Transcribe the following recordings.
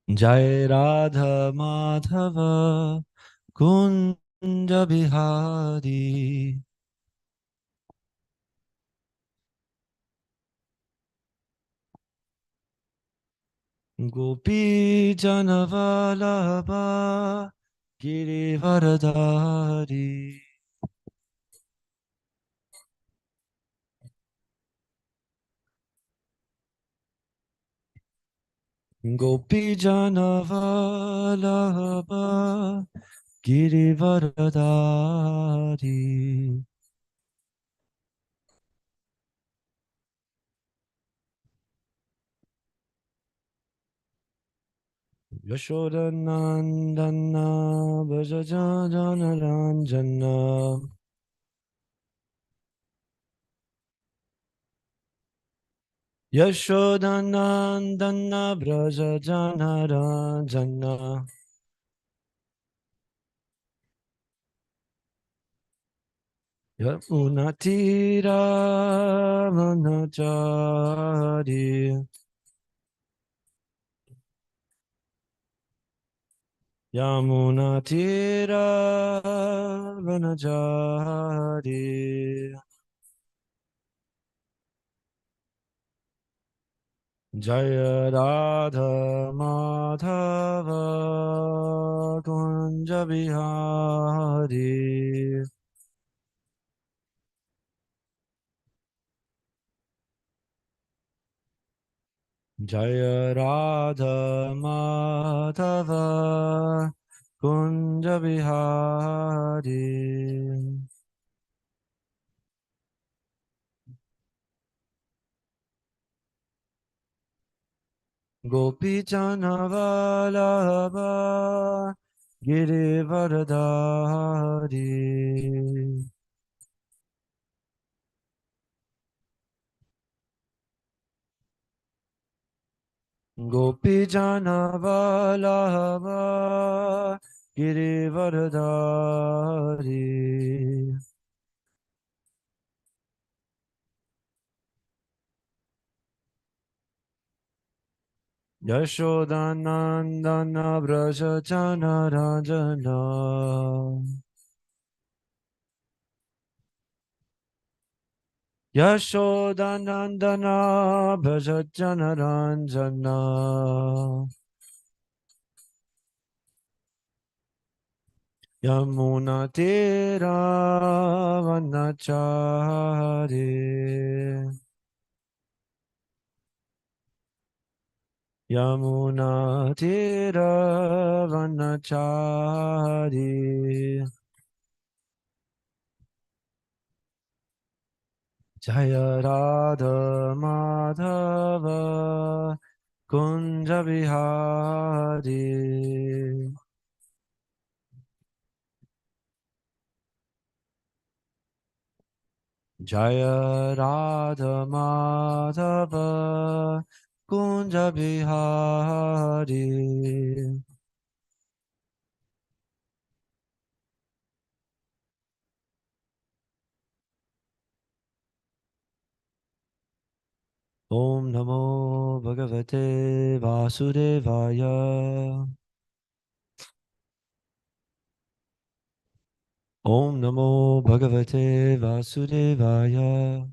Jai Radha Madhava Kunja Bihari Gopi Janavalabha Girivaradari Gopi Janavalabha Girivaradari Yashodanandana Bhajajanaranjana Yashodanandana Brajajanaranjana Yamunatira Vanachari Yamunatira Vanachari Jaya Radha Madhava Kunja Bihari Jaya Radha Madhava Kunja Bihari Gopi Chanavalabha Girivaradari Gopi Chanavalabha Girivaradari Yashodanandana Braja Chanarajana Yashodanandana Braja Chanarajana Yamuna Tira Vanachari Yamuna Tira Vanachari Jaya Radha Madhava Kunja Bihari Jaya Radha Madhava Kunja Bihari Om Namo Bhagavate Vasudevaya Om Namo Bhagavate Vasudevaya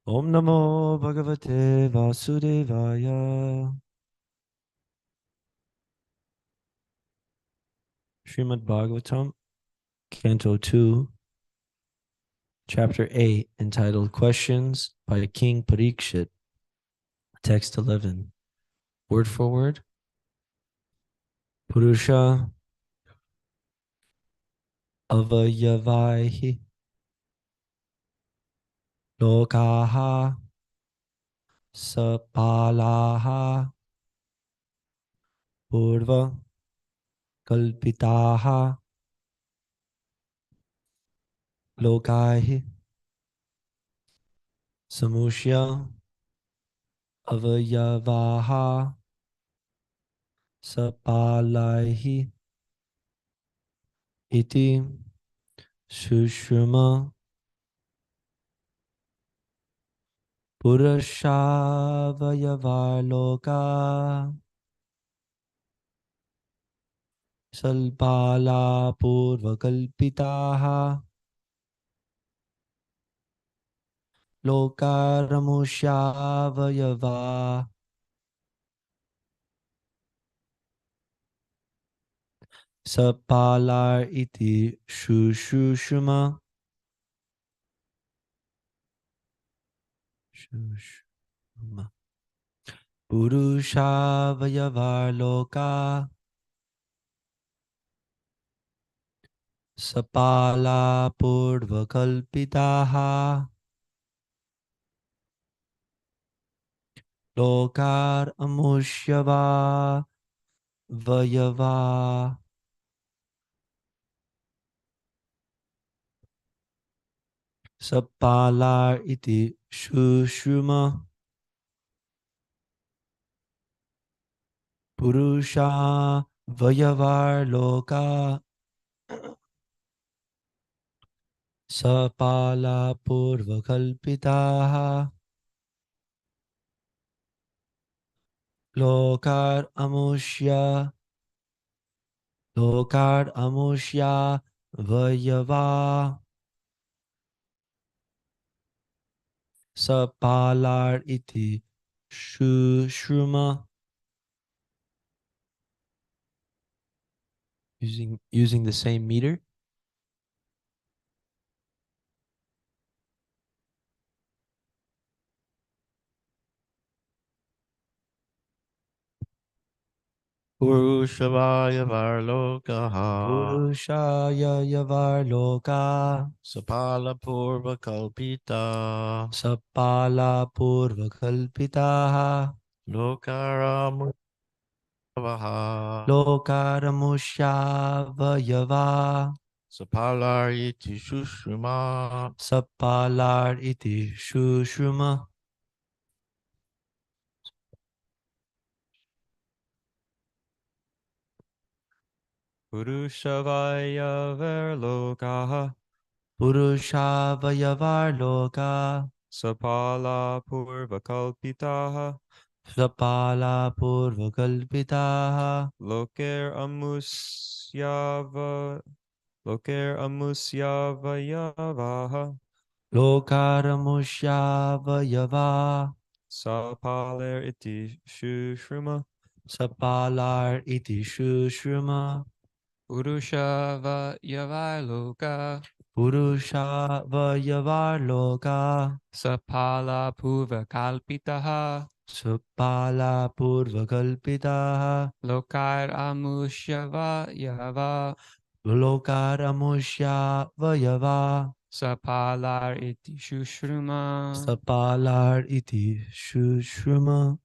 Om Namo Bhagavate Vasudevaya Srimad Bhagavatam, Canto 2, Chapter 8, entitled Questions by King Parikshit, Text 11. Word for word. Purusha avayavaihi lokaha sapalaha purva kalpitaha lokaihi Samushya Avayavaha Sapalaihi Iti Shushuma Purushavayavaloka Salpala Purvakalpitaha Lokaramushavayava Sapalar iti Shushushuma Shushuma Purushavayavaloka Sapala Purvakalpitaha Lokar Amushyava Vayava Sapalar iti Shushuma Purusha Vayavar Loka Sapala Purvakalpitaha Lokar Amushya Lokar Amushya Vayava Sapalar iti Shushuma using the same meter. Purushavaya Varlokaha Purushaya Yavarloka Sapala Purva Kalpita Sapala Purvakalpitaha Lokaramutavaha Lokaramushya Vayava Sapalariti Shushuma Sapalar iti Shushuma Purushavaya Verlokaha Purusha Vayavarloka Sapala Purvakalpitaha Sapala Purvakalpitaha Loker Amusyava Loker Amusyavayavaha Lokaramushya Vayava Sapaler iti Shushruma Sapalar iti Shushuma Purushava Yavaloka Purusha Vayavarloka Sapala Puva Kalpitaha Sapala Purvakalpitaha Lokar Amushava Yava Lokaramushya Vayava Sapalar iti Shushruma Sapalar iti Shushuma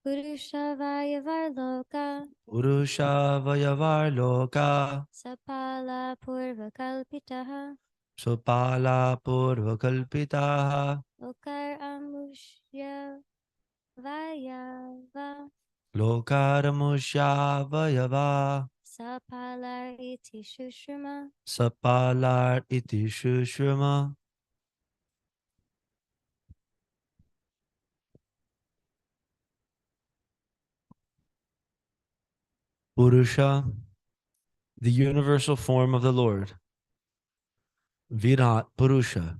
Purushavaya Varloka Purusha Vayavarloka Sapala Purvakalpitaha Sapala Purvakalpitaha Lokar Amushya Vayava Lokaramushya Vayava Sapalar iti Shushuma Sapalar iti Shushuma Purusha, the universal form of the Lord. Virat Purusha.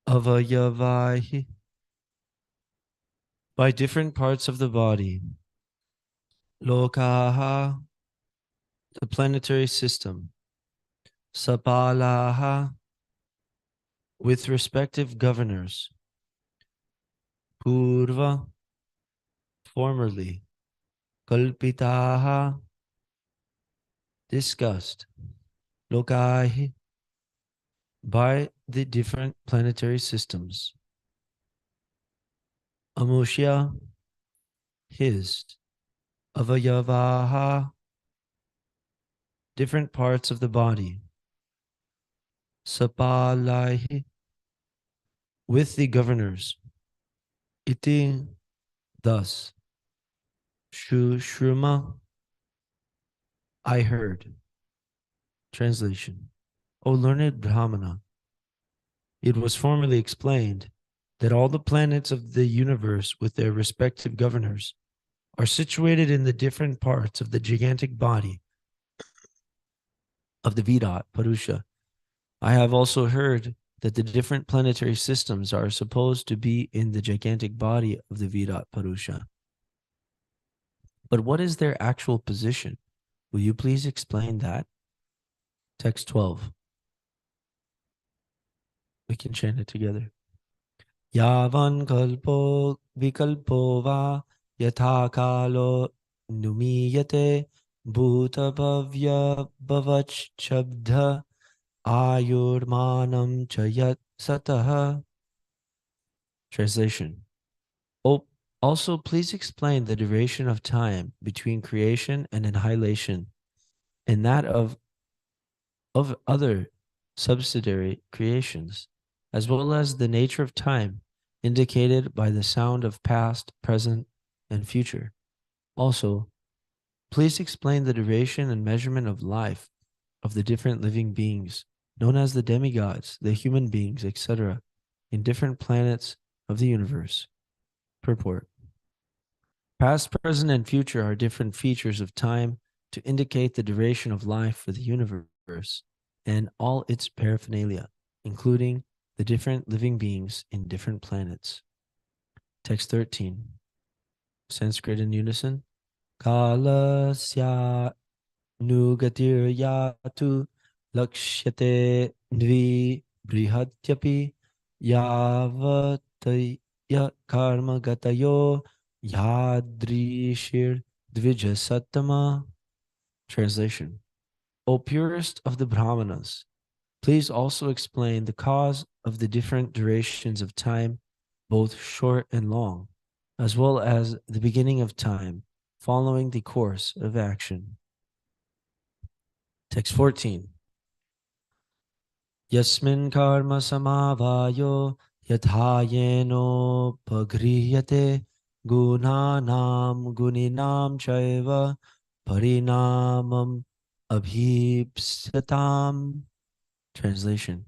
Avayavaihi. By different parts of the body. Lokaha. The planetary system. Sapalaha. With respective governors. Purva. Formerly. Kalpitaha. Discussed. Lokahi. By the different planetary systems. Amushya. His. Avayavaha. Different parts of the body. sapalaihi, with the governors. Iti, thus. Shruma, I heard. Translation. O learned Brahmana, it was formerly explained that all the planets of the universe with their respective governors are situated in the different parts of the gigantic body of the Virat Purusha. I have also heard that the different planetary systems are supposed to be in the gigantic body of the Virat Purusha. But what is their actual position? Will you please explain that? Text 12. We can chant it together. Yavan kalpo vikalpo va yatha kalo numiyate bhuta bhavya bhavach chabdha ayurmanam chayat sataha. Translation. Oh, also please explain the duration of time between creation and annihilation and that of other subsidiary creations, as well as the nature of time indicated by the sound of past, present, and future. Also, please explain the duration and measurement of life of the different living beings, known as the demigods, the human beings, etc., in different planets of the universe. Purport. Past, present, and future are different features of time to indicate the duration of life for the universe and all its paraphernalia, including the different living beings in different planets. Text 13. Sanskrit in unison. Kalasya nugatir yatu lakshyate dvi brihatyapi yavataya karma gatayo yadrishir dvijasattama. Translation. O purest of the Brahmanas, please also explain the cause of the different durations of time, both short and long, as well as the beginning of time following the course of action. Text 14. Yasmin karma samavayo yathayeno pagrihyate gunanam guninam chaiva parinamam abhipsatam. Translation.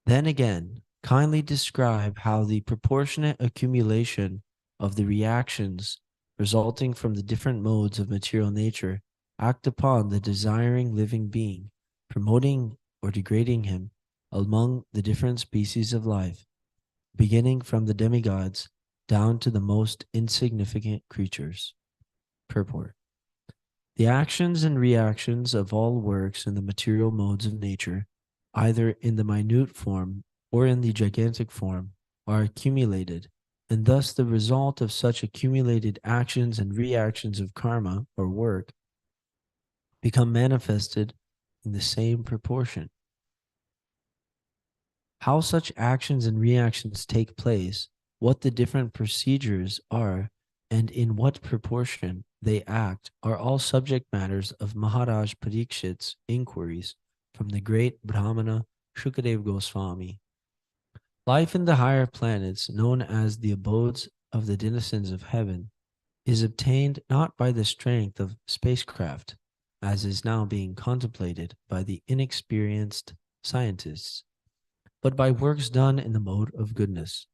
Then again, kindly describe how the proportionate accumulation of the reactions resulting from the different modes of material nature act upon the desiring living being, promoting or degrading him among the different species of life, beginning from the demigods down to the most insignificant creatures. Purport. The actions and reactions of all works in the material modes of nature, either in the minute form or in the gigantic form, are accumulated, and thus the result of such accumulated actions and reactions of karma or work become manifested in the same proportion. How such actions and reactions take place, what the different procedures are, and in what proportion they act are all subject matters of Maharaj Parikshit's inquiries from the great Brahmana Shukadev Goswami. Life in the higher planets, known as the abodes of the denizens of heaven, is obtained not by the strength of spacecraft, as is now being contemplated by the inexperienced scientists, but by works done in the mode of goodness.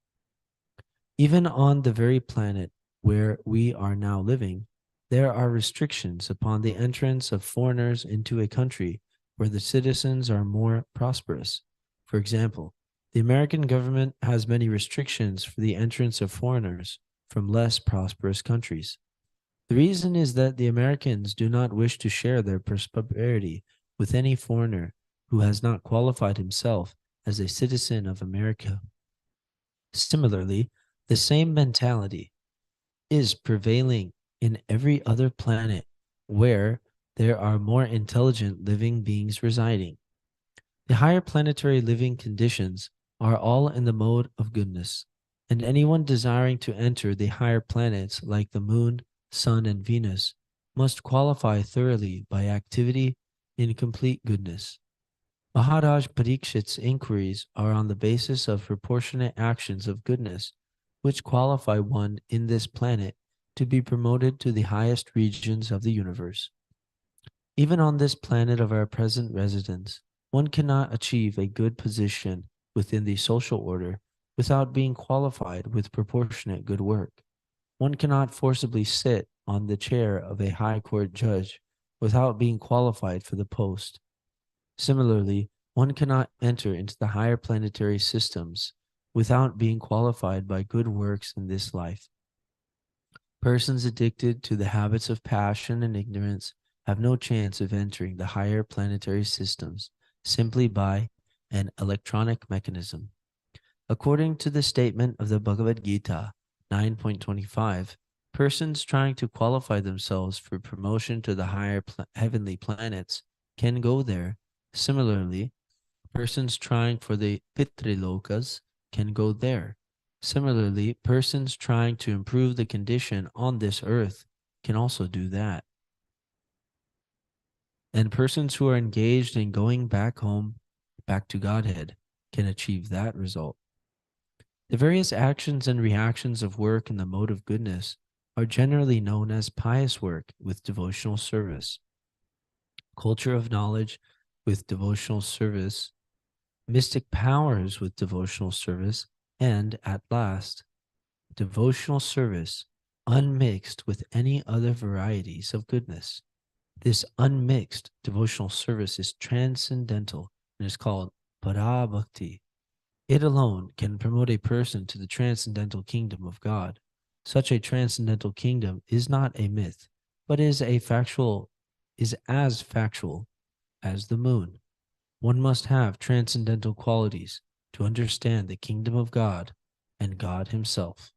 Even on the very planet where we are now living, there are restrictions upon the entrance of foreigners into a country where the citizens are more prosperous. For example, the American government has many restrictions for the entrance of foreigners from less prosperous countries. The reason is that the Americans do not wish to share their prosperity with any foreigner who has not qualified himself as a citizen of America. Similarly, the same mentality is prevailing in every other planet where there are more intelligent living beings residing. The higher planetary living conditions are all in the mode of goodness, and anyone desiring to enter the higher planets like the moon, sun, and Venus must qualify thoroughly by activity in complete goodness. Maharaj Parikshit's inquiries are on the basis of proportionate actions of goodness, which qualify one in this planet to be promoted to the highest regions of the universe. Even on this planet of our present residence, one cannot achieve a good position within the social order without being qualified with proportionate good work. One cannot forcibly sit on the chair of a high court judge without being qualified for the post. Similarly, one cannot enter into the higher planetary systems without being qualified by good works in this life. Persons addicted to the habits of passion and ignorance have no chance of entering the higher planetary systems simply by an electronic mechanism. According to the statement of the Bhagavad Gita 9.25, persons trying to qualify themselves for promotion to the higher heavenly planets can go there. Similarly, persons trying for the Pitrilokas can go there. Similarly, persons trying to improve the condition on this earth can also do that. And persons who are engaged in going back home, back to Godhead, can achieve that result. The various actions and reactions of work in the mode of goodness are generally known as pious work with devotional service, culture of knowledge with devotional service, mystic powers with devotional service, and at last, devotional service unmixed with any other varieties of goodness. This unmixed devotional service is transcendental and is called Parabhakti. It alone can promote a person to the transcendental kingdom of God. Such a transcendental kingdom is not a myth, but is as factual as the moon. One must have transcendental qualities to understand the kingdom of God and God himself.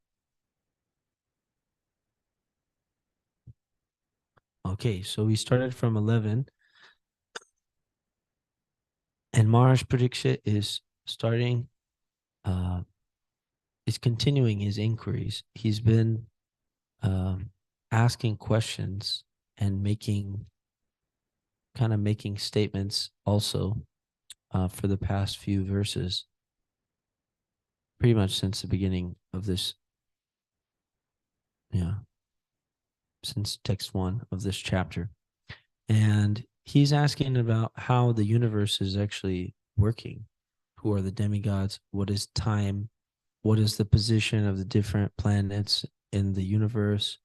Okay, so we started from 11, and Maharaj Parikshit is continuing his inquiries. He's been asking questions and making statements also for the past few verses, pretty much since the beginning of this, since text 1 of this chapter. And he's asking about how the universe is actually working. Who are the demigods? What is time? What is the position of the different planets in the universe?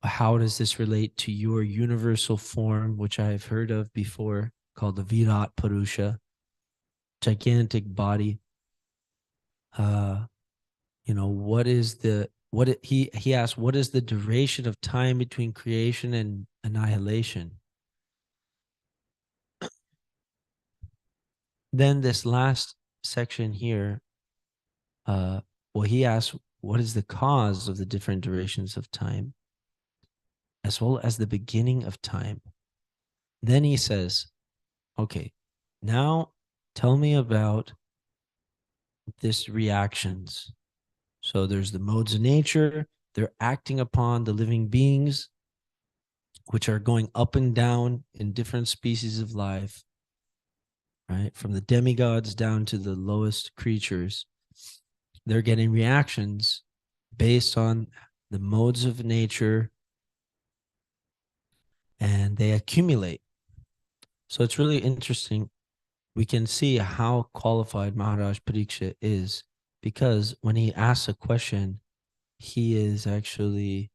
How does this relate to your universal form, which I have heard of before, called the Virat Purusha, gigantic body? He asked, what is the duration of time between creation and annihilation? Then this last section here, he asks, what is the cause of the different durations of time, as well as the beginning of time? Then he says, okay, now tell me about this reactions. So there's the modes of nature. They're acting upon the living beings, which are going up and down in different species of life, right? From the demigods down to the lowest creatures. They're getting reactions based on the modes of nature, and they accumulate. So it's really interesting. We can see how qualified Maharaj Parikshit is, because when he asks a question, he is actually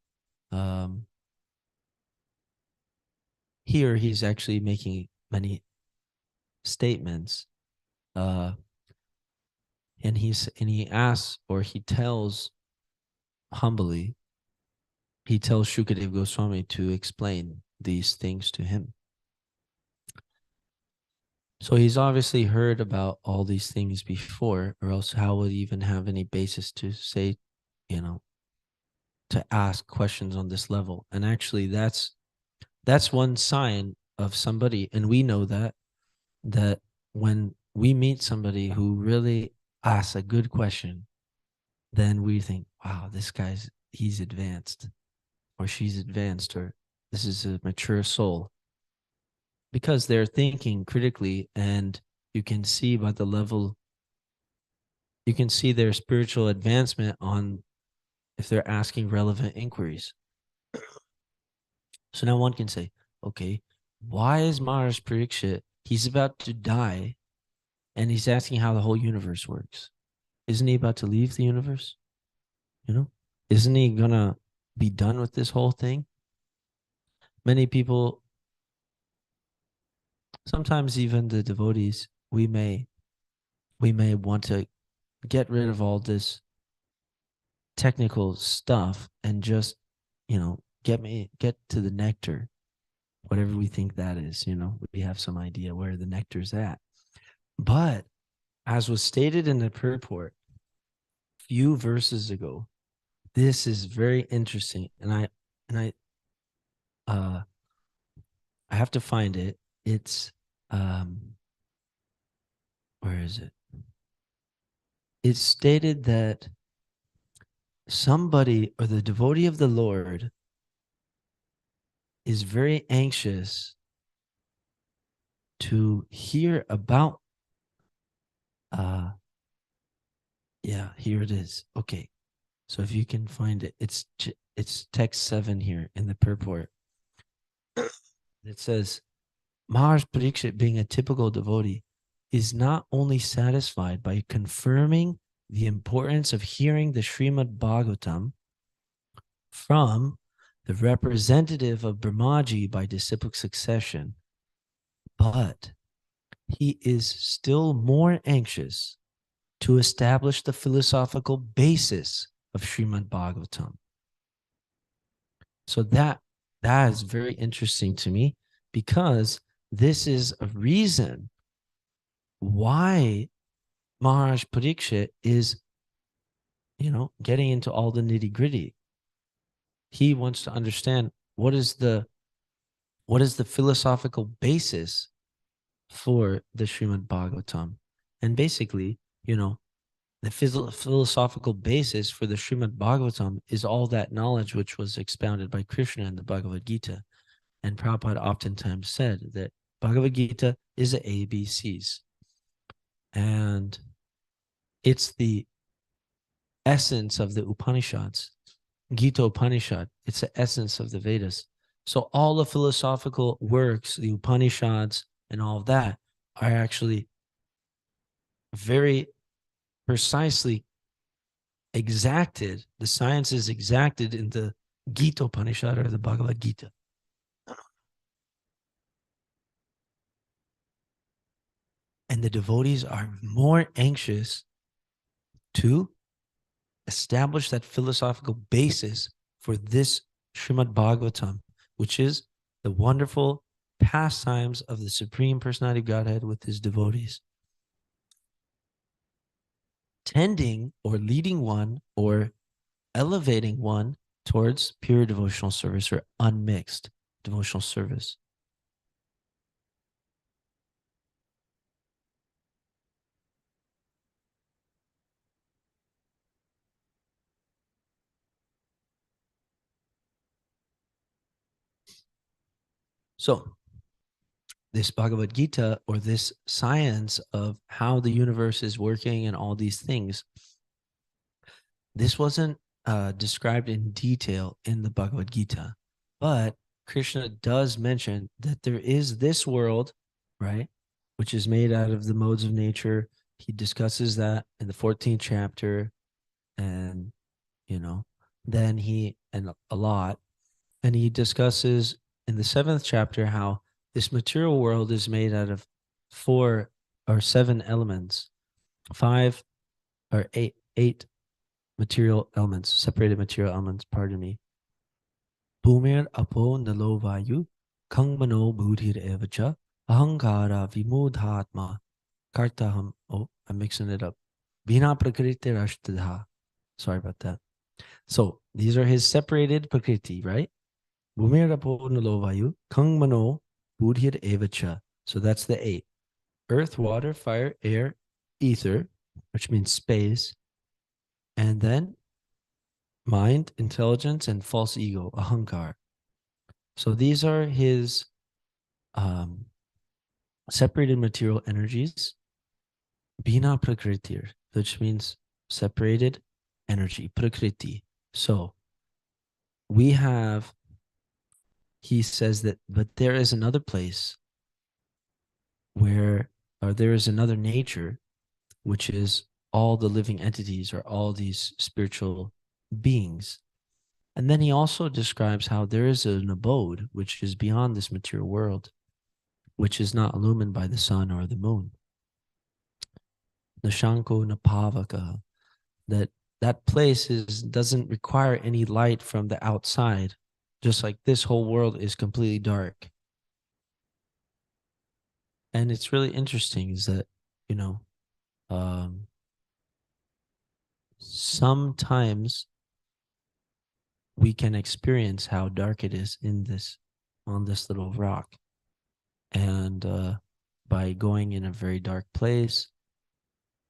here he's actually making many statements, and he asks, or he tells humbly, he tells Shukadeva Goswami to explain these things to him. So he's obviously heard about all these things before, or else how would he even have any basis to say, to ask questions on this level? And actually that's one sign of somebody, and we know that when we meet somebody who really asks a good question, then we think, wow, he's advanced, or she's advanced, or this is a mature soul, because they're thinking critically and you can see by the level, you can see their spiritual advancement on if they're asking relevant inquiries. So now one can say, okay, why is Maharaj Parikshit, he's about to die and he's asking how the whole universe works? Isn't he about to leave the universe? You know, isn't he gonna be done with this whole thing? Many people, sometimes even the devotees, we may want to get rid of all this technical stuff and just, get to the nectar, whatever we think that is. We have some idea where the nectar's at. But as was stated in the purport a few verses ago, this is very interesting, and I have to find it. It's where is it? It's stated that somebody or the devotee of the Lord is very anxious to hear about here it is. Okay. So if you can find it, it's text 7 here in the purport. It says, Maharaj Parikshit, being a typical devotee, is not only satisfied by confirming the importance of hearing the Srimad Bhagavatam from the representative of Brahmaji by disciplic succession, but he is still more anxious to establish the philosophical basis of Srimad Bhagavatam. So that is very interesting to me, because this is a reason why Maharaj Parikshit is, getting into all the nitty gritty. He wants to understand what is the philosophical basis for the Srimad Bhagavatam. And basically, the philosophical basis for the Srimad Bhagavatam is all that knowledge which was expounded by Krishna in the Bhagavad Gita. And Prabhupada oftentimes said that Bhagavad Gita is the ABCs. And it's the essence of the Upanishads. Gita Upanishad, it's the essence of the Vedas. So all the philosophical works, the Upanishads and all of that, are actually very precisely exacted. The science is exacted in the Gita Upanishad, or the Bhagavad Gita. And the devotees are more anxious to establish that philosophical basis for this Srimad Bhagavatam, which is the wonderful pastimes of the Supreme Personality of Godhead with his devotees, tending or leading one or elevating one towards pure devotional service or unmixed devotional service. So this Bhagavad Gita, or this science of how the universe is working and all these things, this wasn't described in detail in the Bhagavad Gita, but Krishna does mention that there is this world, right, which is made out of the modes of nature. He discusses that in the 14th chapter, and then a lot, and he discusses in the 7th chapter how this material world is made out of 4 or 7 elements, 5 or 8 material elements, separated material elements, pardon me. Bhumir apo nalo vayu kangmano buddhir evacha ahankara vimudhatma kartaham. Oh, I'm mixing it up. Bina prakriti rashtadha. Sorry about that. So these are his separated prakriti, right? Bhumir apo nalo vayu kangmano buddhir evacha. So that's the 8. Earth, water, fire, air, ether, which means space, and then mind, intelligence, and false ego, ahankar. So these are his separated material energies. Bina prakritir, which means separated energy, prakriti. So we have, he says that, but there is another place where, or there is another nature, which is all the living entities or all these spiritual beings. And then he also describes how there is an abode which is beyond this material world, which is not illumined by the sun or the moon. Nashanko Napavaka, that place doesn't require any light from the outside, just like this whole world is completely dark. And it's really interesting is that, you know, sometimes we can experience how dark it is on this little rock. And by going in a very dark place,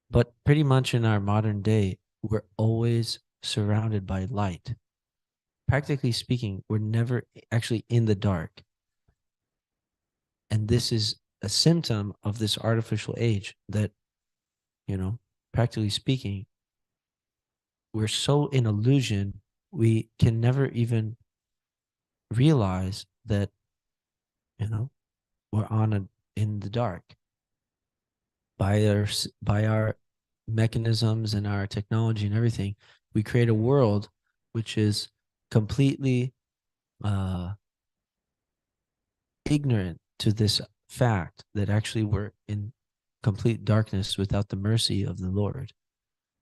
but pretty much in our modern day, we're always surrounded by light. Practically speaking, we're never actually in the dark. And this is a symptom of this artificial age that, you know, practically speaking, we're so in illusion, we can never even realize that, you know, we're in the dark. By our mechanisms and our technology and everything, we create a world which is completely ignorant to this fact that actually we're in complete darkness without the mercy of the Lord.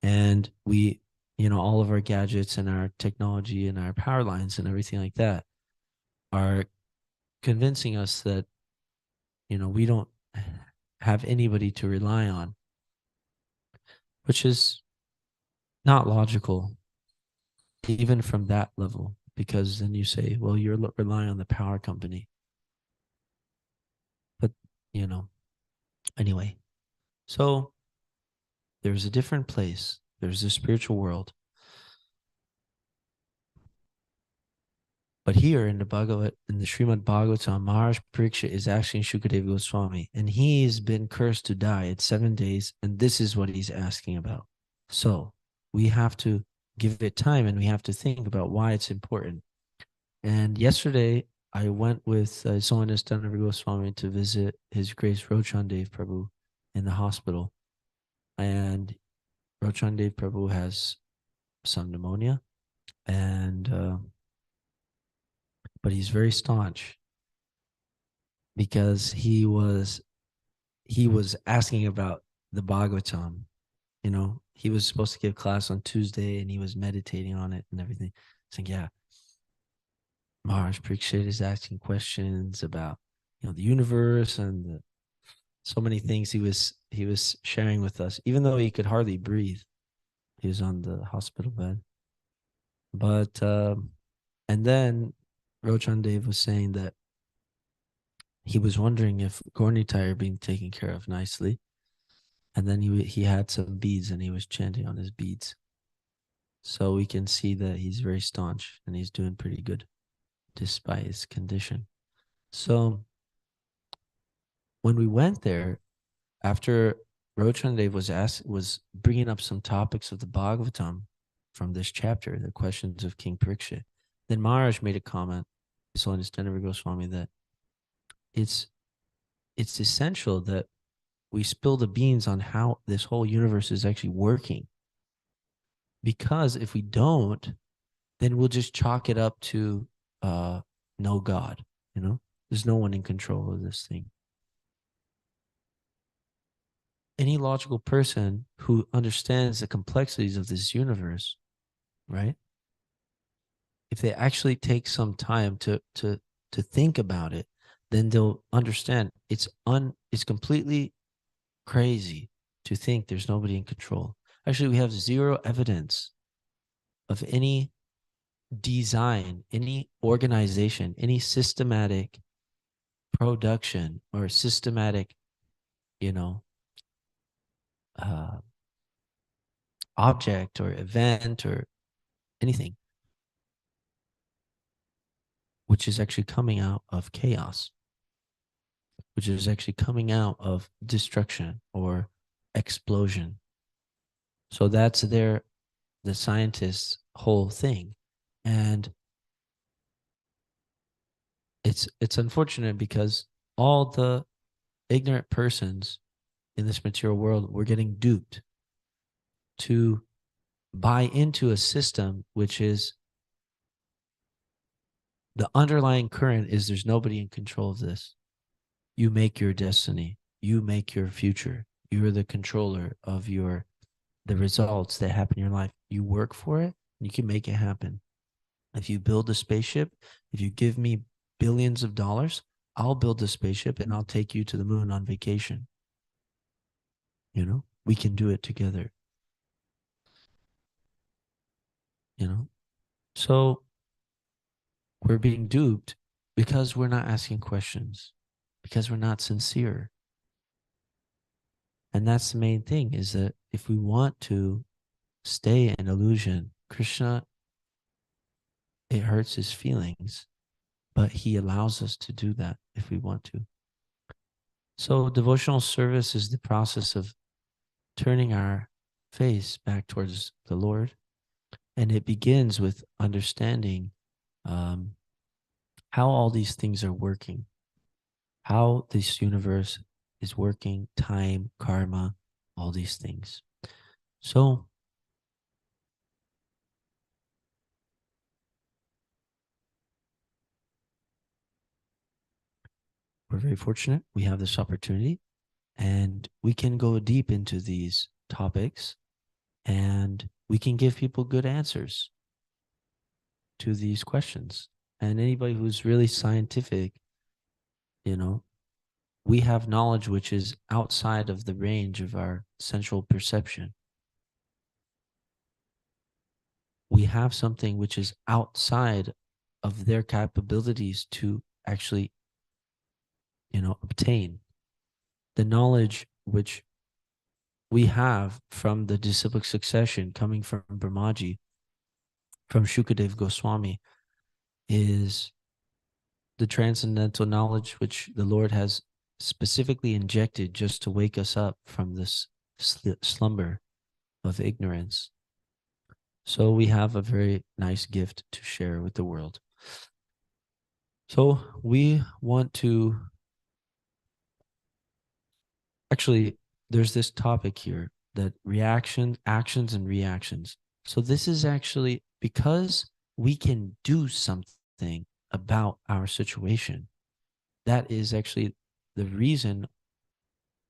And we, you know, all of our gadgets and our technology and our power lines and everything like that are convincing us that, you know, we don't have anybody to rely on, which is not logical, even from that level, because then you say, well, you're relying on the power company. But, you know, anyway, so there's a different place. There's a spiritual world. But here in the Srimad Bhagavatam, Maharaj Pariksha is asking Shukadeva Goswami, and he's been cursed to die at 7 days, and this is what he's asking about. So we have to give it time, and we have to think about why it's important. And yesterday, I went with His Holiness Dhanava Goswami to visit His Grace Rochandev Prabhu in the hospital. And Rochandev Prabhu has some pneumonia, and but he's very staunch because he was asking about the Bhagavatam. You know, he was supposed to give class on Tuesday and he was meditating on it and everything. Saying, yeah, Maharaj Parikshit is asking questions about, you know, the universe and so many things he was sharing with us, even though he could hardly breathe. He was on the hospital bed. But and then Rochandev was saying that he was wondering if Gornitai are being taken care of nicely. And then he had some beads and he was chanting on his beads. So we can see that he's very staunch and he's doing pretty good despite his condition. So when we went there, after Rochandev was bringing up some topics of the Bhagavatam from this chapter, the questions of King Parikshit, then Maharaj made a comment, His Holiness Dhanava Goswami, that it's essential that we spill the beans on how this whole universe is actually working. Because if we don't, then we'll just chalk it up to no God, you know? There's no one in control of this thing. Any logical person who understands the complexities of this universe, right? If they actually take some time to think about it, then they'll understand it's completely crazy to think there's nobody in control. Actually, we have zero evidence of any design, any organization, any systematic production or systematic, you know, object or event or anything which is actually coming out of chaos, which is actually coming out of destruction or explosion. So that's the scientists' whole thing. And it's unfortunate because all the ignorant persons in this material world were getting duped to buy into a system which is the underlying current is there's nobody in control of this. You make your destiny. You make your future. You're the controller of the results that happen in your life. You work for it, you can make it happen. If you build a spaceship, if you give me billions of dollars, I'll build a spaceship and I'll take you to the moon on vacation. You know, we can do it together. You know, so we're being duped because we're not asking questions, because we're not sincere. And that's the main thing, is that if we want to stay in illusion, Krishna, it hurts his feelings, but he allows us to do that if we want to. So devotional service is the process of turning our face back towards the Lord. And it begins with understanding how all these things are working, how this universe is working, time, karma, all these things. So we're very fortunate. We have this opportunity and we can go deep into these topics and we can give people good answers to these questions. And anybody who's really scientific, you know, we have knowledge which is outside of the range of our sensual perception. We have something which is outside of their capabilities to actually, you know, obtain. The knowledge which we have from the disciplic succession coming from Brahmaji, from Shukadev Goswami, is the transcendental knowledge which the Lord has specifically injected just to wake us up from this slumber of ignorance. So we have a very nice gift to share with the world. So we want to, actually, there's this topic here that actions and reactions. So this is actually because we can do something about our situation. That is actually the reason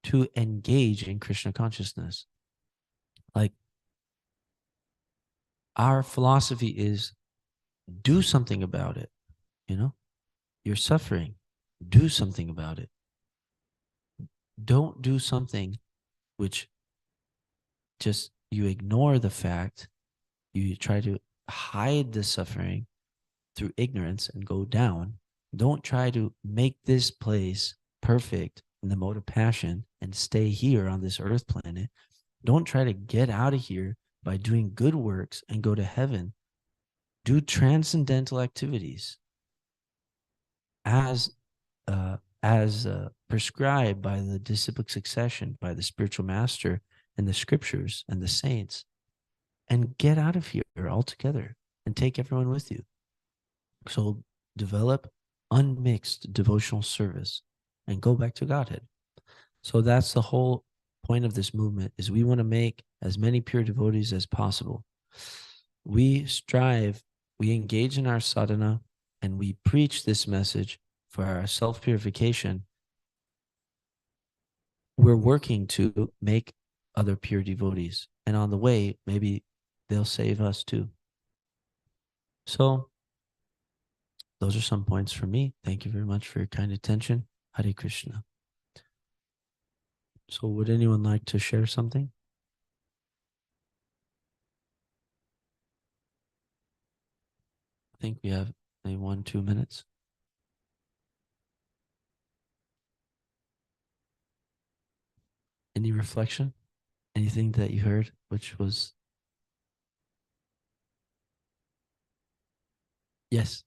to engage in Krishna consciousness. Like, our philosophy is do something about it. You know, you're suffering, do something about it. Don't do something which just you ignore the fact, you try to hide the suffering through ignorance and go down. Don't try to make this place perfect in the mode of passion and stay here on this earth planet. Don't try to get out of here by doing good works and go to heaven. Do transcendental activities as prescribed by the disciplic succession, by the spiritual master and the scriptures and the saints, and get out of here altogether and take everyone with you. So develop unmixed devotional service and go back to Godhead. So that's the whole point of this movement, is we want to make as many pure devotees as possible. We strive, we engage in our sadhana, and we preach this message for our self-purification. We're working to make other pure devotees. And on the way, maybe they'll save us too. So those are some points for me. Thank you very much for your kind attention. Hare Krishna. So would anyone like to share something? I think we have maybe 1-2 minutes. Any reflection? Anything that you heard which was... Yes.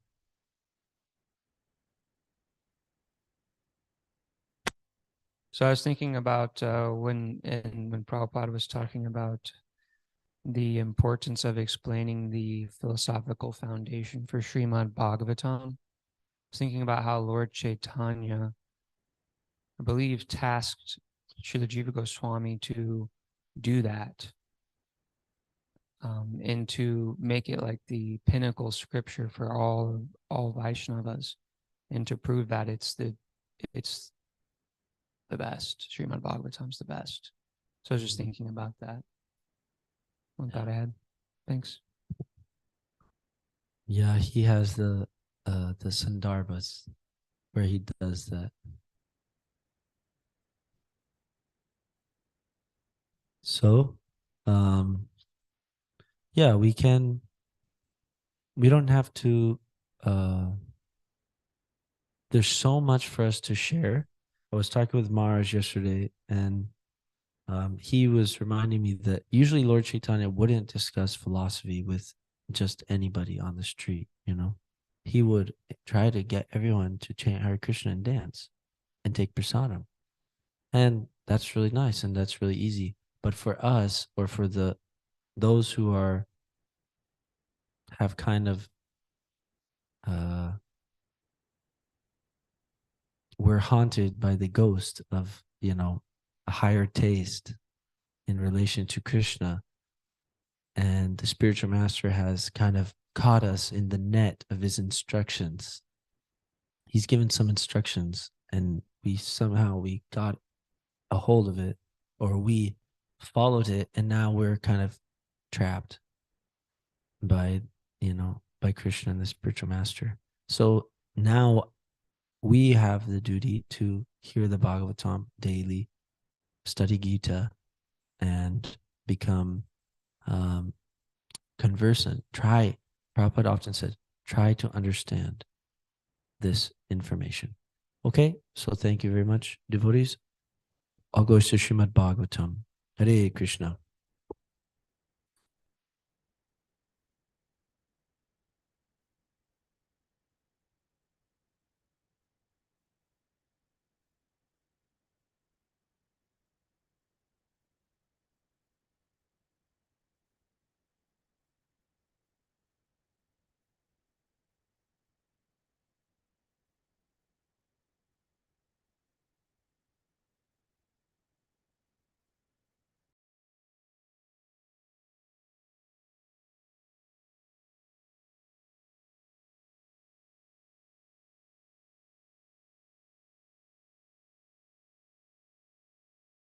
So I was thinking about when Prabhupada was talking about the importance of explaining the philosophical foundation for Srimad Bhagavatam. I was thinking about how Lord Chaitanya, I believe, tasked Srila Jiva Goswami to do that, and to make it like the pinnacle scripture for all Vaishnavas, and to prove that it's the best. Srimad Bhagavatam's the best. So I was just thinking about that. One thought I had. Thanks. Yeah, he has the Sandarbhas where he does that. So, yeah, we don't have to, there's so much for us to share. I was talking with Maharaj yesterday, and he was reminding me that usually Lord Chaitanya wouldn't discuss philosophy with just anybody on the street, you know. He would try to get everyone to chant Hare Krishna and dance and take prasadam. And that's really nice and that's really easy. But for us, or for those who have kind of we're haunted by the ghost of, you know, a higher taste in relation to Krishna. And the spiritual master has kind of caught us in the net of his instructions. He's given some instructions and we got a hold of it, or we followed it, and now we're kind of trapped by, you know, by Krishna and the spiritual master. So now we have the duty to hear the Bhagavatam daily, study Gita, and become conversant. Prabhupada often said, try to understand this information. Okay, so thank you very much, devotees. I'll go to Srimad Bhagavatam. Hare Krishna.